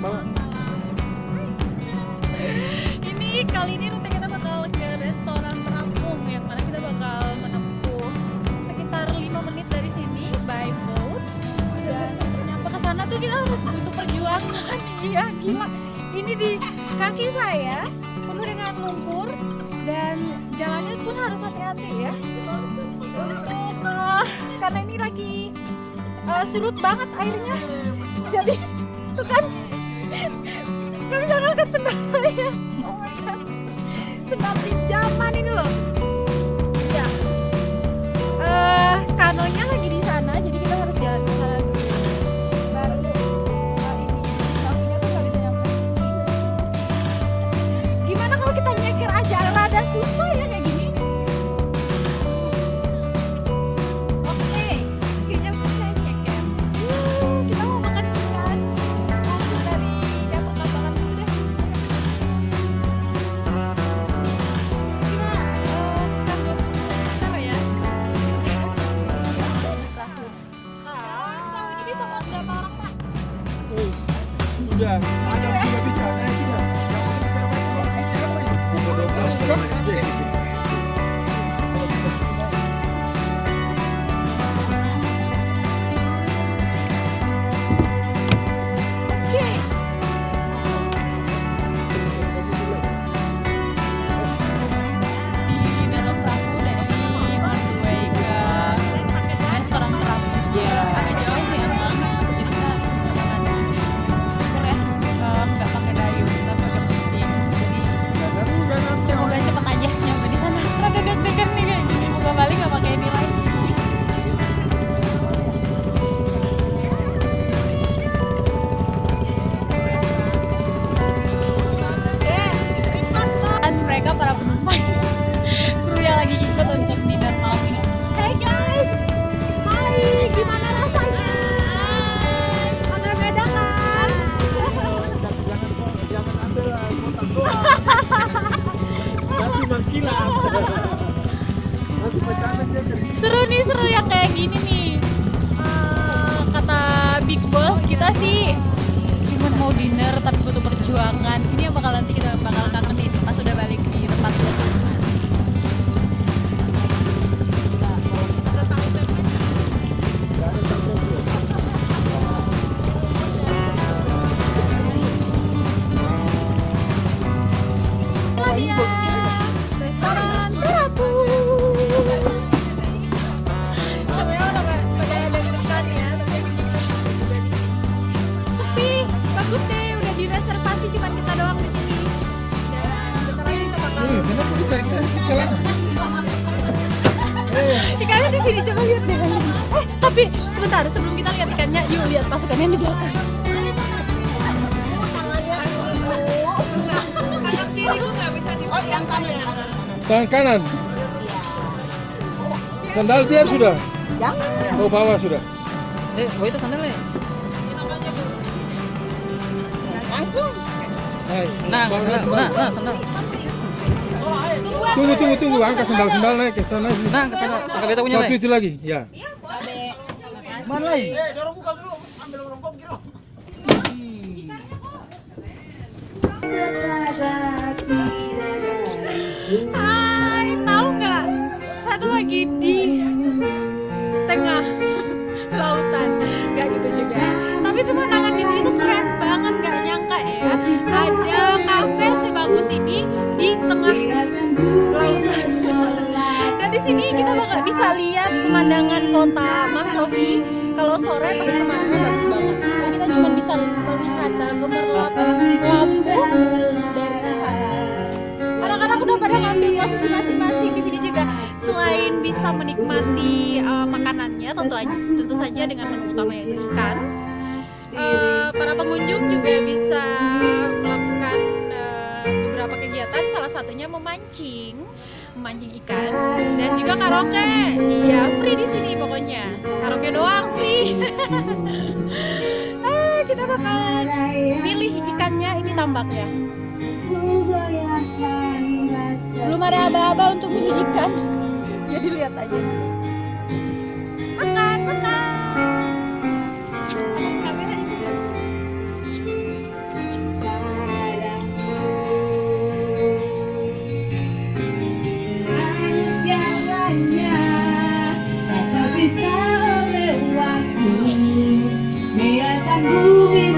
bawah. Ini kali ini rute kita bakal ke restoran terapung yang mana kita bakal menempuh sekitar 5 menit dari sini by boat. Dan nyampe ke sana tuh kita harus butuh perjuangan. Iya, gila. Ini di kaki saya penuh dengan lumpur dan jalannya pun harus hati-hati ya. Karena ini lagi surut banget airnya. Jadi tuh kan nggak bisa ngangkat sendal saya. Oh my god, sendal pinjaman ini loh. Ya, kanonya lagi di sana, jadi kita harus jalan ke sana dulu. Baru ini kakinya tuh nggak bisa nyampe sini. Gimana kalau kita nyeker aja, rada susah ya kayak gini. Oke, kayaknya bisa nyeker. Kita mau makan ikan langsung dari yang perkampungan dulu deh. Bentar ya. Ini bisa buat berapa orang, Pak? Udah, ada tidak bisa, sudah. Bisa 12 orang SD. Oke. Di dalam perahu dan ini on the way ke restoran terapung. Agak jauh ya, Bang. Jadi bisa syukur ya, nggak pakai dayung, nggak pakai penting. Jadi semoga cepet aja nyampe di sana. Rada deg-degan nih kayak gini. Moga balik nggak pakai ini lagi. Dan mereka para penumpang kru yang lagi ikut untuk dinner malam ini. Hey guys, hai, gimana rasanya? Agak beda kan? Jangan ambil kotak doang. Ganti mangkilan. Nanti pecahan dia jadi. Seru nih, seru yang kayak gini nih. Kata Big Boss kita sih cuman mau dinner tapi butuh perjuangan. Ini yang bakal nanti kita bakal kangenin pas udah balik di tempat masing-masing. Inilah dia, restoran terapung. Sebenarnya udah pada deg-degan ya, tapi bagus deh, udah direservasi, cuman kita doang di sini. Dan bentar lagi kita bakal Kenapa ditarik-tarik ke celana? ikannya di sini, coba lihat deh. Tapi sebentar, sebelum kita lihat ikannya, yuk lihat pasukannya di belakang. Tangan kiri gue nggak bisa dipegang kanan. Tangan kanan. Sandal biar sudah. Jangan. Oh, bawah sudah. Oh itu sandalnya. Langsung. Hai. Nah, Bawah, sandal. Tunggu, angkat sandal naik ke sana. Nah, ke sana. Sampai beta punya, Satu Le. itu lagi, ya. Mana lagi? Dorong buka dulu, ambil rompong gitu. Hai, tahu nggak? Saya tuh lagi di tengah lautan, nggak gitu juga. Tapi pemandangan di sini tuh keren banget, nggak nyangka ya. Ada kafe sebagus ini di tengah lautan. Dan di sini kita bakal bisa lihat pemandangan kota Masohi. Kalau sore pasti pemandangan bagus banget. Dan kita cuma bisa melihat gemerlap lampu dari sana. Anak-anak udah pada ngambil posisi masing-masing di sini juga. Selain bisa menikmati makanannya, tentu saja dengan menu utama yaitu ikan. Para pengunjung juga bisa melakukan beberapa kegiatan, salah satunya memancing ikan dan juga karaoke. Iya, free di sini pokoknya. Karaoke doang free. Kita bakal pilih ikannya, ini tambaknya. Belum ada aba-aba untuk milih ikan. Jadi lihat aja. Makan.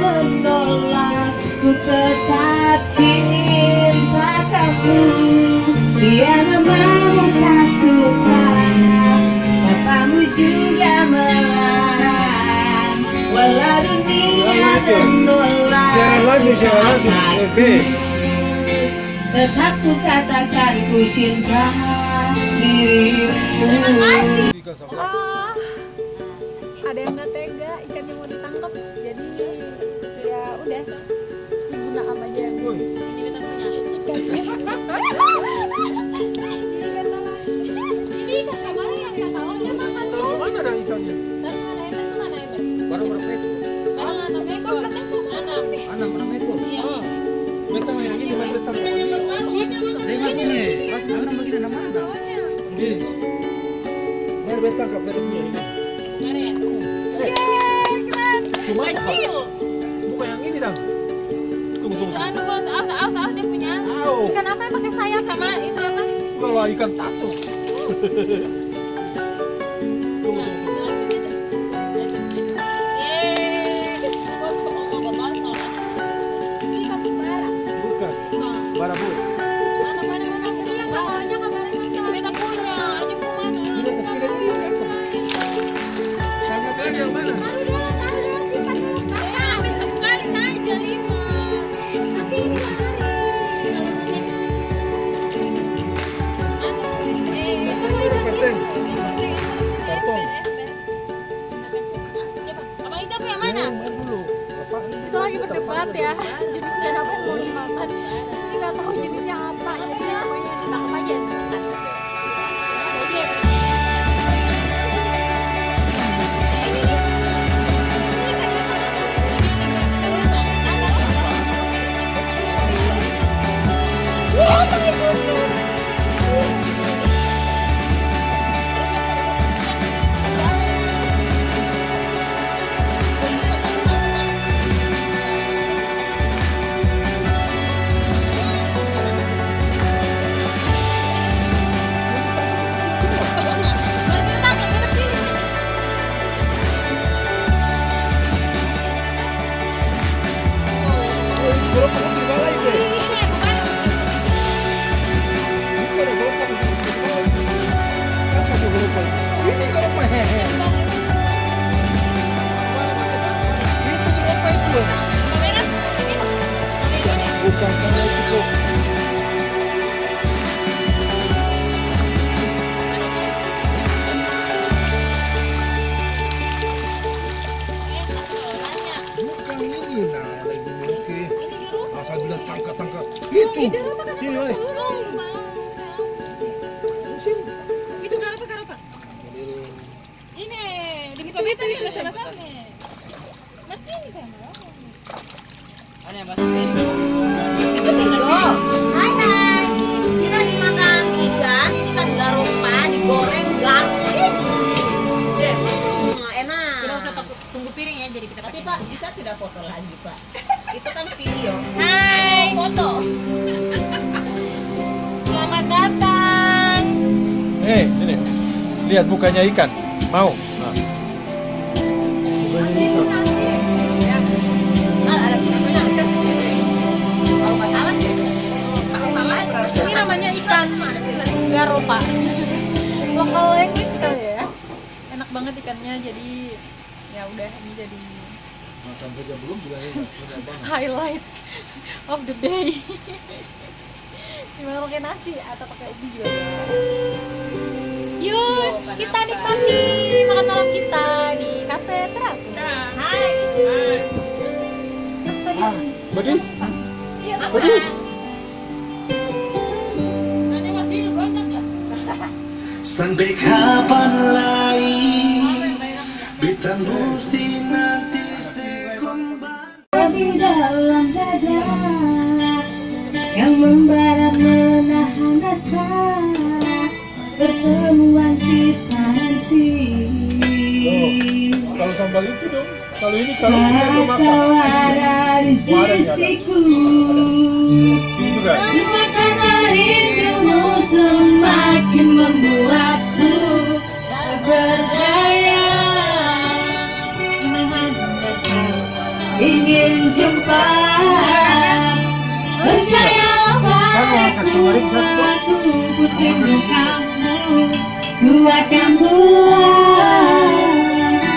menolak, ku tetap cinta kamu. Tiada mau tak suka, papamu juga melarang. Walau dunia menolak, Siaran langsung. Oke. tetap ku katakan ku cinta dirimu. Ah, ada yang nggak tega ikannya mau ditangkap, jadi ya udah ibu Naam aja yang ikannya. Ini ikan kamarnya yang nggak tahu dia makan tuh. Mana ada ikannya? Baru berapa ekor? Enam ekor. Betang yang ini main betang. Lima ini. Pas enam begini enam mana? Ini. Main betang kap betangnya ini. Cuma bukan yang ini dong. Tunggu. Dia punya Au. ikan apa yang pakai sayap sama itu apa? Kalau ikan tato. Ini kapibara. Bukan. Barabu. Ini yang bawahnya kabarnya kita punya. Aja mau mana? Sudah kesini dulu. Tangkap lagi yang mana? Taruh dulu simpan dulu. Habis satu kali saja 5. Tapi ini itu lagi berdebat ya, jenis ikan apa yang mau dimakan. Ini nggak tahu jenisnya apa, jadi pokoknya ditangkap aja. Bukan karena itu. Bukan ini nah lagi oke. Asal bilang tangkap. Itu. Sini woi. Sini. Itu garapa. Ini di muka beta nih sama-sama. Masih ini kan. Ada yang Itu dulu. Hai. Kita dimakan ikan, ini kan garupa digoreng garing. Yes. Enak. Tidak usah tunggu piring ya, jadi kita Tapi pakai. Pak, bisa tidak foto lagi, Pak? Itu kan video. Hai, Foto. selamat datang. Ini. Lihat mukanya ikan. Mau? Nah. Mukanya ikan. Ada namanya ikan sendiri. Kalau nggak salah sih. Kalau salah berarti. Ini namanya ikan garopa. Local language kali ya. Enak banget ikannya, jadi ya udah ini jadi Makan saja belum juga enak banget. highlight of the day. Gimana pakai nasi atau pakai ubi juga bisa. Yuk, kita nikmati makan malam kita di Cafe Teratur. Hai. Pedis? Iya, Pedis? Nanti masih hidup banyak ya? Sampai kapan lagi bintang gusti nanti sekembang Di dalam dada yang membara menahan rasa pertemuan kita nanti. Kalau sambal itu dong. Kalau ini kalau ini Saat aku makan. kau ada di sisiku, Ini juga. maka rindumu semakin membuatku berdaya menahan rasa ingin ingin jumpa. Percayalah padaku, aku pun rindu kamu. Ku akan pulang,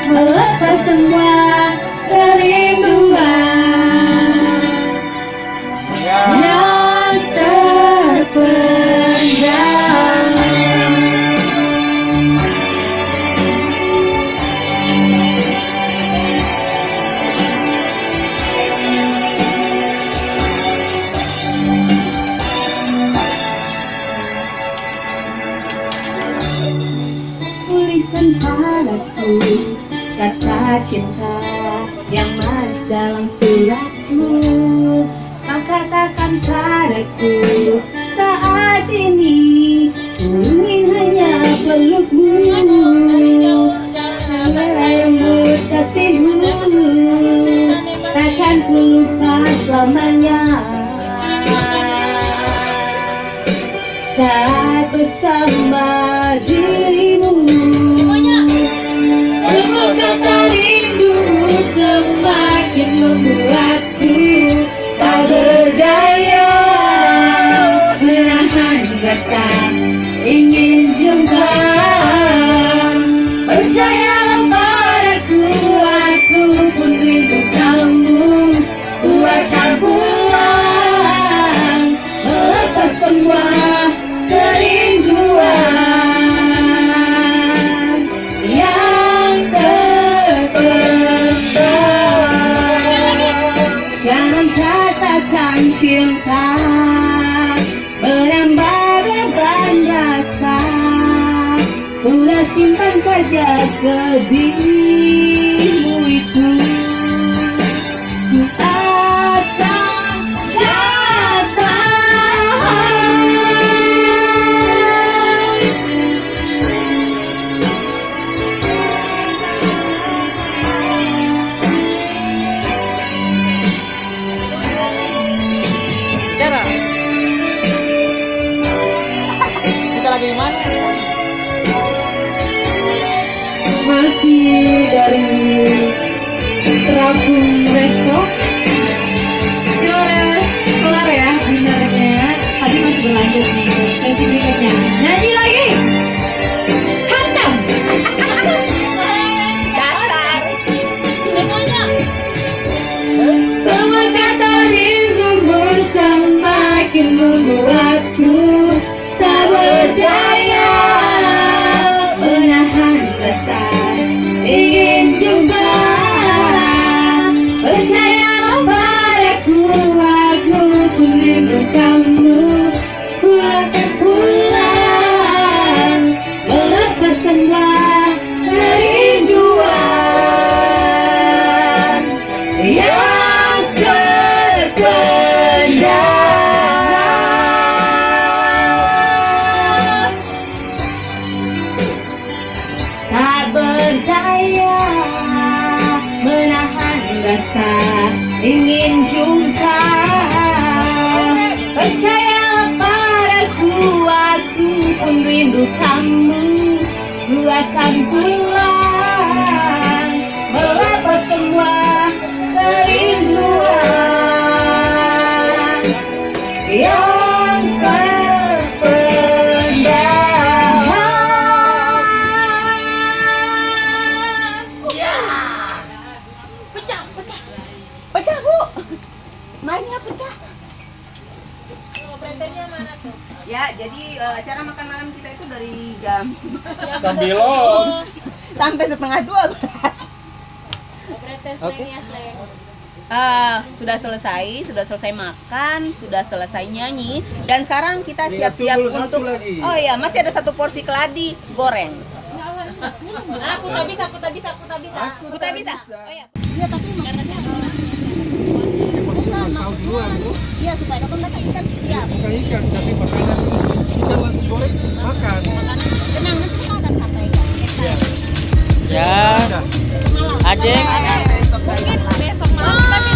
melepas semua kerinduan yang terpendam. Tuliskan padaku kata cinta yang manis dalam suratmu. Kau katakan padaku saat ini ku ingin hanya pelukmu, lembut kasihmu, takkan ku lupa selamanya. Saat bersama dirimu, semua kata rindumu semakin membuatku tak berdaya menahan rasa ingin jumpa. Percayalah padaku, aku pun rindu kamu. Ku akan pulang, melepas semua kerinduan yang terpendam. Jangan katakan cinta menambah beban rasa. Sudah simpan saja sedihmu itu. Ku akan Bicara. Kita lagi di mana? masih dari Terapung Resto. Kita udah kelar ya dinernya, tapi masih berlanjut nih sesi berikutnya. Nyanyi lagi, hantam. Dasar semuanya. Semua kata rindumu semakin membuatku tak berdaya menahan rasa ingin jumpa. Percayalah padaku, aku pun rindu kamu. Ku akan pulang, melepas semua kerinduan yang terpendam. Tak berdaya menahan rasa ingin jumpa. Percayalah padaku, aku pun rindu kamu. Ku akan pulang, melepas semua kerinduan yang terpendam. Pecah bu, mainnya pecah. Operatornya mana tuh? Ya, jadi acara makan malam kita itu dari jam Sambilon. sampai setengah 2. Operator slangnya slang. Sudah selesai makan, sudah selesai nyanyi, dan sekarang kita siap-siap tunggu satu untuk lagi. Oh iya, masih ada satu porsi keladi goreng. Aku tak bisa. Kita bisa. Oh iya. Iya tapi makanannya Pas tahu duluan bu, iya supaya kau makan ikan siap. bukan ikan tapi makanan terus kita langsung goreng makan. Tenang nanti kita akan sampai ikan. Ya. Ajeng. Mungkin besok malam kita